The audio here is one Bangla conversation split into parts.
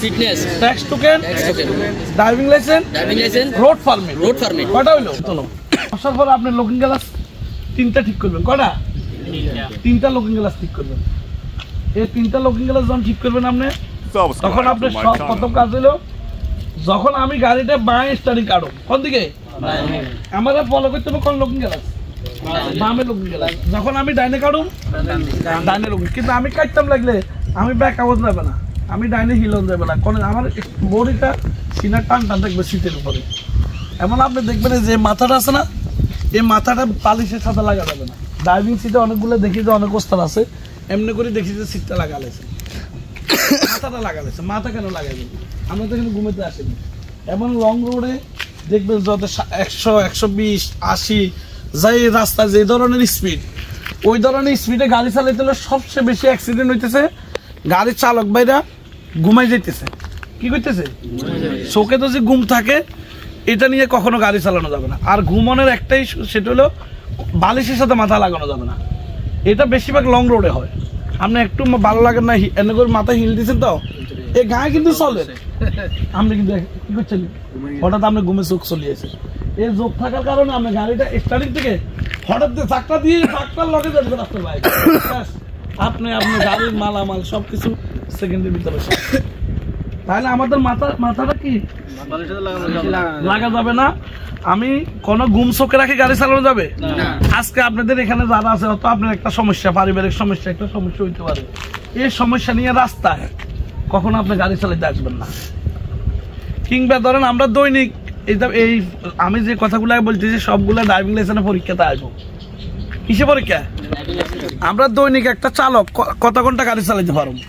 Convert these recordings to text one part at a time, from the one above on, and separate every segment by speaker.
Speaker 1: Fitness tax token driving licence road permit কটা হইলো চলো আসার পর আপনি লুকিং গ্লাস 3টা ঠিক করবেন কটা 3টা লুকিং গ্লাস ঠিক করবেন এই 3টা লুকিং গ্লাস যখন ঠিক করবেন আপনি তখন আপনি সব প্রথম কাজ হলো যখন আমি গাড়িটা বাঁয়ে স্টার্টিং কাটব কোন দিকে আমাদের ফলো করতে হবে কোন লুকিং গ্লাস বামে লুকিং গ্লাস যখন আমি ডাইনে কাটব ডাইনে লুকিং কিন্তু আমি কাটতাম লাগলে আমি ব্যাক আওয়াজ যাবে না আমি ডাইনে হিলন যাবে না কোন আমার বডিটা সিনা টান থাকবে সিটের উপরে এমন আপনি দেখবেন যে মাথাটা আছে না এই মাথাটা পালিশের সাথে লাগা যাবে না ড্রাইভিং সিটে অনেকগুলো দেখি যে অনেক ওস্তাদ আছে এমনি করে দেখি যে সিটটা লাগালেছে মাথাটা লাগালেছে মাথা কেন লাগাবে আমরা তো এখানে ঘুমাতে আসিনি এমন লং রোডে দেখবেন যত 100 120 80 যাই রাস্তা যে ধরনের স্পিড ওই ধরনের স্পিডে গাড়ি চালাইতে হলে সবচেয়ে বেশি অ্যাক্সিডেন্ট হইতেছে গাড়ির চালক ভাইরা ঘুমাই যাইতেছে কি করতেছে চোখে তো যে ঘুম থাকে এটা নিয়ে কখনো গাড়ি চালানো যাবে না আর ঘুমানোর একটাই সেটা হলো বালিশের সাথে মাথা লাগানো যাবে না এটা বেশিরভাগ লং রোডে হয় আপনি একটু ভালো লাগে না এনে করে মাথা হিল দিচ্ছেন তো এই গায়ে কিন্তু চলে আপনি কিন্তু কি করছেন হঠাৎ আপনি ঘুমে চোখ চলিয়েছে এই চোখ থাকার কারণে আপনি গাড়িটা স্টার্টিং থেকে হঠাৎ চাকটা দিয়ে চাকটার লগে যাবেন রাস্তার বাইরে আপনি আপনার গাড়ির মালামাল সবকিছু সেকেন্ডের ভিতরে তাহলে আমাদের মাথাটা কি লাগা যাবে না আমি কোন ঘুম চোখে রাখি গাড়ি চালানো যাবে আজকে আপনাদের এখানে যারা আছে হয়তো আপনার একটা সমস্যা পারিবারিক সমস্যা একটা সমস্যা হইতে পারে এই সমস্যা নিয়ে রাস্তায় কখনো আপনি গাড়ি চালাতে আসবেন না কিংবা ধরেন আমরা দৈনিক এই আমি যে কথাগুলো বলতেছি সবগুলো ড্রাইভিং লাইসেন্সের পরীক্ষাতে আসবো কিসে পরীক্ষা আমরা দৈনিক একটা চালক কত ঘন্টা গাড়ি চালাতে পারবো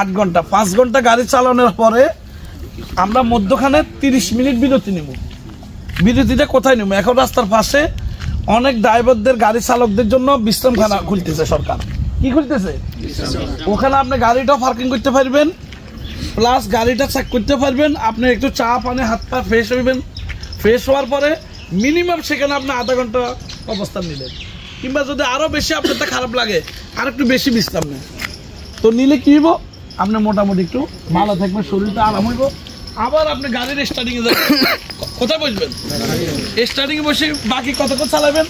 Speaker 1: 8 ঘন্টা 5 ঘন্টা গাড়ি চালানোর পরে আমরা মধ্যখানে 30 মিনিট বিরতি নিব বিরতিটা কোথায় নিব এখন রাস্তার পাশে অনেক ড্রাইভারদের গাড়ি চালকদের জন্য বিশ্রামখানা খুলতেছে সরকার কি খুলতেছে ওখানে আপনি গাড়িটাও পার্কিং করতে পারবেন প্লাস গাড়িটা চেক করতে পারবেন আপনি একটু চা পানি হাত পা ফ্রেশ হইবেন ফ্রেশ হওয়ার পরে মিনিমাম সেখানে আপনি আধা ঘন্টা অবস্থান নিলেন কিংবা যদি আরো বেশি আপনার খারাপ লাগে আর একটু বেশি বিশ্রাম নেন তো নিলে কি হইব আপনি মোটামুটি একটু ভালো থাকবেন শরীরটা আরাম হইব আবার আপনি গাড়ির স্টার্টিং এ যাবেন কোথায় বসবেন স্টার্টিং এ বসে বাকি কতক্ষণ চালাবেন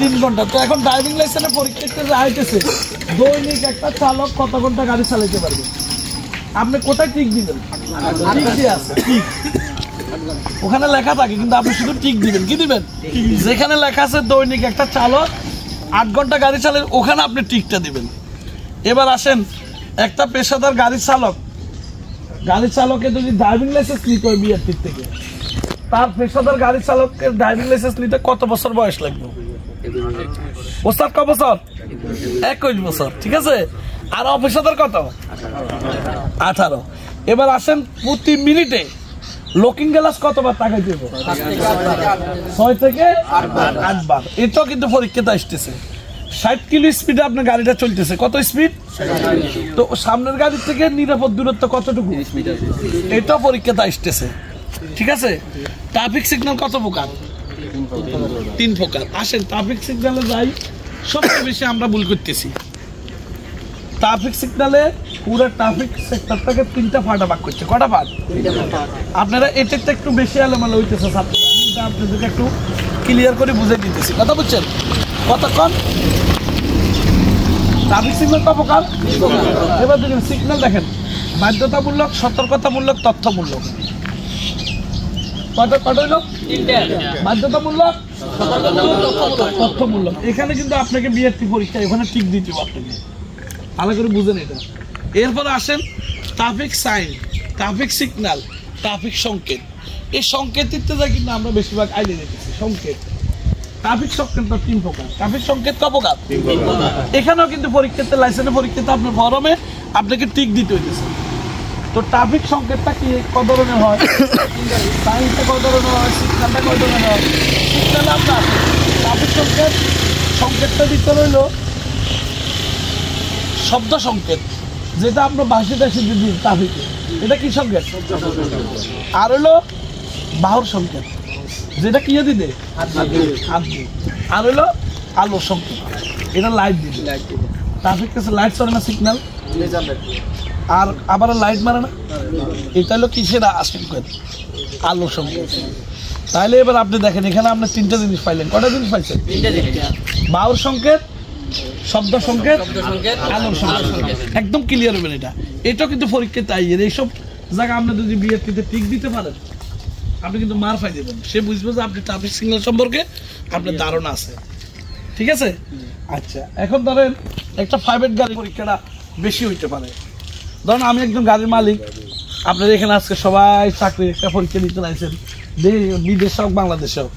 Speaker 1: 3 ঘন্টা তো এখন ড্রাইভিং লাইসেন্সের পরীক্ষাতে যাইতেছে দৈনিক একটা চালক কত ঘন্টা গাড়ি চালাতে পারবে আপনি কোথায় টিক দিবেন টিক দিয়ে আছে টিক ওখানে লেখা থাকে কিন্তু আপনি শুধু টিক দিবেন কি দিবেন যেখানে লেখা আছে দৈনিক একটা চালক 8 ঘন্টা গাড়ি চালায় ওখানে আপনি টিকটা দিবেন এবার আসেন একটা পেশাদার গাড়ি চালকের যদি ড্রাইভিং লাইসেন্স নিতে হয় বিআরটি থেকে তার পেশাদার গাড়ি চালকের ড্রাইভিং লাইসেন্স নিতে কত বছর বয়স লাগবে ওস্তাদ কত বছর 21 বছর ঠিক আছে আর অপেশাদার কত 18 এবার আসেন প্রতি মিনিটে লুকিং গ্লাস কতবার তাকাইতে হবে 6 থেকে 8 বার এটাও কিন্তু পরীক্ষাতে আসতেছে 60 কিলো স্পিডে আপনার গাড়িটা চলতেছে কত স্পিড তো সামনের গাড়ি থেকে নিরাপদ দূরত্ব কতটুকু এটাও পরীক্ষাতে আসতেছে ঠিক আছে ট্রাফিক সিগন্যাল কত প্রকার 3 প্রকার আসেন ট্রাফিক সিগন্যালে যাই সবচেয়ে বেশি আমরা ভুল করতেছি ট্রাফিক সিগন্যালে পুরো ট্রাফিক সেক্টরটাকে 3টা ভাগে ভাগ করছে কটা ভাগ আপনারা এটা একটু বেশি আলোমালো হইতেছে ছাত্ররা আপনাদেরকে একটু ক্লিয়ার করে বুঝিয়ে দিতেছি কথা বুঝছেন কতক্ষণ ট্রাফিক সিগন্যাল কত প্রকার এবার দেখেন সিগন্যাল দেখেন বাধ্যতামূলক সতর্কতামূলক তথ্যমূলক কত হইল বাধ্যতামূলক তথ্যমূলক এখানে কিন্তু আপনাকে বিআরটি পরীক্ষায় ওখানে টিক দিতে হবে আপনাকে ভালো করে বুঝেন এটা এরপরে আসেন traffic sign traffic signal traffic সংকেত এই সংকেত দিতে যাই কিন্তু আমরা বেশিরভাগ আইলে দেখেছি সংকেত ট্রাফিক সংকেত 3 প্রকার ট্রাফিক সংকেত কত প্রকার এখানেও কিন্তু পরীক্ষাতে লাইসেন্সের পরীক্ষাতে আপনার ফরমে আপনাকে টিক দিতে হইতেছে তো ট্রাফিক সংকেতটা কি কত ধরনের হয় সাইনটা কত ধরনের হয় সিগন্যালটা কত ধরনের হয় সিগন্যাল আপনার ট্রাফিক সংকেতটা দিতে হইল শব্দ সংকেত যেটা আপনার ভাষাতে শিখে দিন ট্রাফিকে এটা কি সংকেত আর হলো বাহুর সংকেত যেটা কি দিতে হাত দিয়ে আর হলো আলো সংকেত এটা লাইট দিবে ট্রাফিক কাছে লাইট চলে না, সিগন্যাল আর আবার লাইট মারে না, এটা হলো কিসের সংকেত? আলোর সংকেত। তাহলে এবার আপনি দেখেন এখানে আপনি তিনটা জিনিস পাইলেন। কটা জিনিস পাইছেন? বায়ুর সংকেত, শব্দ সংকেত, আলোর সংকেত। একদম ক্লিয়ার হবেন এটা। এটাও কিন্তু পরীক্ষায় তাই, এইসব জায়গা আপনি যদি বিএসটিতে টিক দিতে পারেন আপনি কিন্তু মার পাই দেবেন। সে বুঝবে যে আপনি ট্রাফিক সিগন্যাল সম্পর্কে আপনার ধারণা আছে। ঠিক আছে? আচ্ছা, এখন ধরেন একটা প্রাইভেট গাড়ি পরীক্ষাটা বেশি হইতে পারে। ধরুন আমি একজন গাড়ির মালিক, আপনার এখানে আজকে সবাই চাকরির একটা পরীক্ষা দিতে চাইছেন, বিদেশে হোক বাংলাদেশে হোক।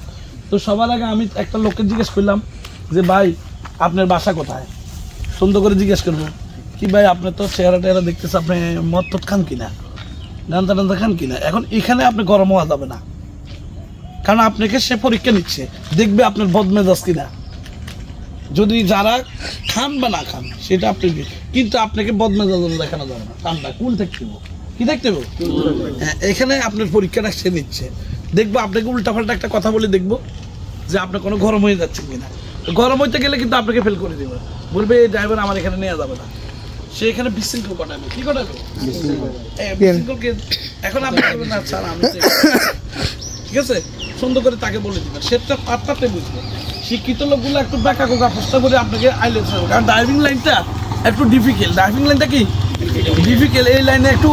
Speaker 1: তো সবার আগে আমি একটা লোককে জিজ্ঞেস করলাম যে ভাই আপনার বাসা কোথায়? সুন্দর করে জিজ্ঞেস করবো কি ভাই আপনার তো চেহারা টেহারা দেখতেছে, আপনি মদ টদ খান কিনা, গান্দা টান্দা খান কিনা। এখন এখানে আপনি গরম হওয়া যাবে না, কারণ আপনাকে সে পরীক্ষা নিচ্ছে, দেখবে আপনার বদমেজাজ কিনা। যদি যারা খান বা না খান সেটা আপনি, কিন্তু আপনাকে বদমেজাজ দেখানো যাবে না। ঠান্ডা কুল থাকতে হবে। কি দেখতে হবে? হ্যাঁ, এখানে আপনার পরীক্ষাটা সে নিচ্ছে, দেখবো আপনাকে উল্টাপাল্টা একটা কথা বলে দেখবো যে আপনি কোনো গরম হয়ে যাচ্ছেন কিনা। গরম হইতে গেলে কিন্তু আপনাকে ফেল করে দেবে, বলবে এই ড্রাইভার আমার এখানে নেওয়া যাবে না। সে এখানে বিশৃঙ্খল ঘটাবে। কি ঘটাবে? বিশৃঙ্খলকে। এখন আপনি বলবেন না স্যার আমি, ঠিক আছে, সুন্দর করে তাকে বলে দিবেন, সেটা পাত্তাতে বুঝবে। শিক্ষিত লোকগুলো একটু ব্যাকা কোকা চেষ্টা করে আপনাকে আইলেন্স হবে, কারণ ড্রাইভিং লাইনটা একটু ডিফিকাল্ট। ড্রাইভিং লাইনটা কি ডিফিকাল্ট? এই লাইনে একটু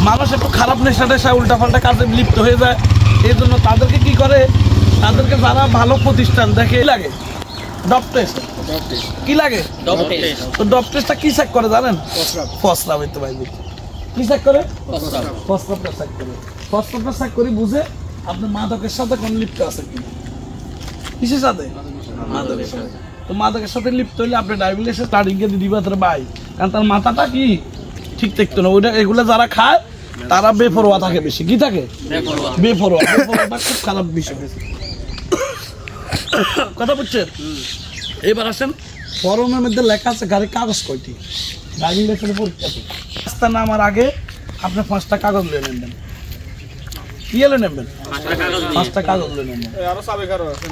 Speaker 1: মানুষ একটু খারাপ নেশা টেশা উল্টাপাল্টা কাজে লিপ্ত হয়ে যায়। এই জন্য তাদেরকে কি করে, তাদেরকে যারা ভালো প্রতিষ্ঠান দেখে লাগে ডপ টেস্ট। কি লাগে? তো ডপ টেস্টটা কি চেক করে জানেন? ফসরা হইতে পারবে। কি চেক করে? ফসরাটা চেক করে। ফসরাটা চেক করে বুঝে আপনার মাদকের সাথে কোন লিপ্ত আছে কিনা। কিসের সাথে? মাদকের সাথে। তো মাদকের সাথে লিপ্ত হইলে আপনি ড্রাইভিং লাইসেন্স স্টার্টিংকে দিবা তার ভাই, কারণ তার মাথাটা কি ঠিক থাকতো না। ওইটা এগুলো যারা খায় তারা বেপরোয়া থাকে বেশি। কি থাকে? বেপরোয়া। বেপরোয়াটা খুব খারাপ বিষয়। কথা বুঝছেন? এবার আসেন, ফর্মের মধ্যে লেখা আছে গাড়ির কাগজ কয়টি। ড্রাইভিং লাইসেন্সের পরীক্ষা রাস্তা নামার আগে আপনি 5টা কাগজ লিয়ে নেবেন। কি এলে নেবেন? 5টা কাগজ লিয়ে নেবেন।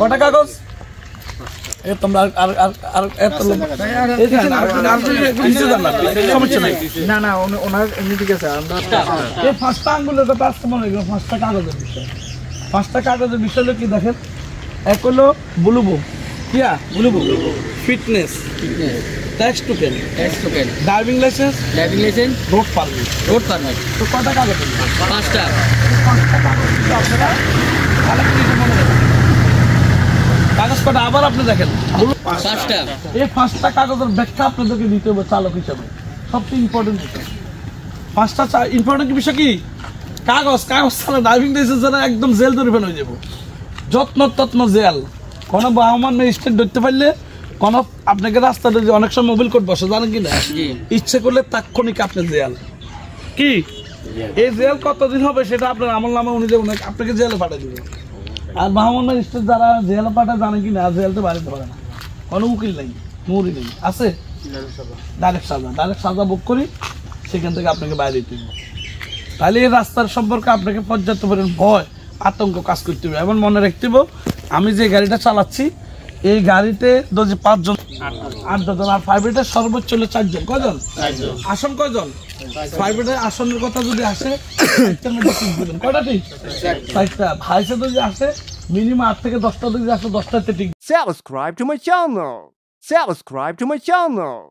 Speaker 1: কটা কাগজ? এ তোমরা আর আর আর এত লোক এখানে সমস্যা নাই। না না ওনার এমনি ঠিক আছে। আমরা এই 5টা আঙ্গুলের কথা আসতে মনে হয় 5টা কাগজের বিষয়। 5টা কাগজের বিষয় হলো কি দেখেন, এক হলো ব্লু বুক, কিয়া blue book, fitness, tax token, driving licence, road permit. তো কটা কাগজ? 5টা। 5টা কাগজ আপনারা কাগজ কটা আবার আপনি দেখেন 5টা। এই 5টা কাগজের ব্যাখ্যা আপনাদেরকে দিতে হবে চালক হিসাবে। সবচেয়ে ইম্পর্টেন্ট বিষয় 5টা ইম্পর্টেন্ট বিষয় কি? কাগজ। কাগজ ছাড়া ড্রাইভিং লাইসেন্স ছাড়া একদম জেল ধরে হয়ে যাবো। যত্ন তত্ন জেল। কোনো বাহমান ম্যাজিস্ট্রেট ধরতে পারলে কোনো আপনাকে রাস্তাতে যে অনেক সময় মোবাইল কোর্ট বসে জানেন কি না, ইচ্ছে করলে তাৎক্ষণিক আপনি জেল। কি এই জেল কতদিন হবে সেটা আপনার আমল নামা অনুযায়ী আপনাকে জেলে পাঠিয়ে দেবে। আর বাহমান ম্যাজিস্ট্রেট যারা জেলে পাঠায় জানেন কি না, জেলতে বাড়িতে পারে না, কোনো উকিল নেই, মুড়ি নেই, আছে ডাইরেক্ট সাজা বুক করি, সেখান থেকে আপনাকে বাইরে দিতে হবে। তাহলে এই রাস্তার সম্পর্কে আপনাকে পর্যাপ্ত পরিমাণ ভয় আতঙ্ক কাজ করতে হবে। এমন মনে রাখতে হবে আমি যে গাড়িটা চালাচ্ছি এই গাড়িতে 5 জন 8 জন, আর প্রাইভেটের সর্বোচ্চ হলো 4 জন। কজন? আসন কজন? প্রাইভেটের আসনের কথা যদি আসে কয়টা ঠিক? 4টা। ভাইসে যদি আসে মিনিমাম 8 থেকে 10টা যদি আসে 10টাতে ঠিক।
Speaker 2: Subscribe to my channel.